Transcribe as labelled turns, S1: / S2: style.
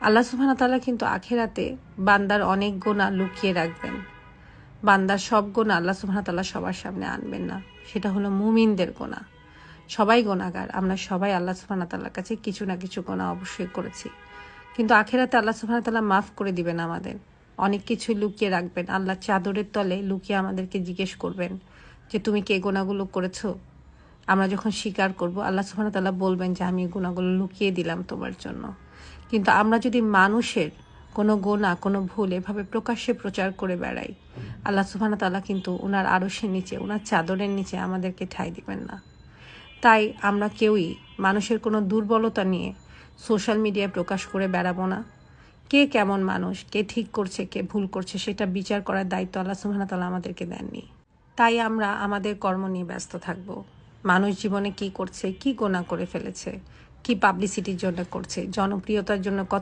S1: আল্লাহ সুবহানাহু ওয়া তাআলা কিন্তু আখিরাতে বান্দার অনেক গুনাহ লুকিয়ে রাখবেন। বান্দার সব গুনাহ আল্লাহ সুবহানাহু ওয়া তাআলা সবার সামনে আনবেন না। সেটা হলো মুমিনদের গুনাহ। সবাই গুনাহগার। আমরা সবাই আল্লাহ সুবহানাহু ওয়া তাআলার কাছে কিছু না কিছু গুনাহ অবশ্যই করেছি। কিন্তু আখিরাতে আল্লাহ সুবহানাহু ওয়া তাআলা মাফ করে দিবেন আমাদের। অনেক কিছু লুকিয়ে রাখবেন। আল্লাহর চাদরের তলে লুকিয়ে আমাদেরকে জিজ্ঞেস করবেন যে, তুমি কি এই গুনাহগুলো করেছো? আমরা যখন স্বীকার করব, আল্লাহ সুবহানাহু ওয়া তাআলা বলবেন যে, আমি এই গুনাহগুলো লুকিয়ে দিলাম তোমার জন্য। কিন্তু আমরা যদি মানুষের কোনো গুনাহ, কোনো ভুল এভাবে প্রকাশ্যে প্রচার করে বেড়াই, আল্লাহ সুবহানাহু ওয়া তাআলা কিন্তু উনার আরশের নিচে, উনার চাদরের নিচে আমাদেরকে ঠাঁই দিবেন না। তাই আমরা কেউই মানুষের কোনো দুর্বলতা নিয়ে সোশ্যাল মিডিয়ায় প্রকাশ করে বেড়াবো না। কে কেমন মানুষ, কে ঠিক করছে, কে ভুল করছে সেটা বিচার করার দায়িত্ব আল্লাহ সুবহানাহু ওয়া তাআলা আমাদেরকে দেননি। তাই আমরা আমাদের কর্ম নিয়ে ব্যস্ত থাকব। মানুষ জীবনে কি করছে, কি গুনাহ করে ফেলেছে, কি পাবলিসিটির জন্য করছে, জনপ্রিয়তার জন্য কত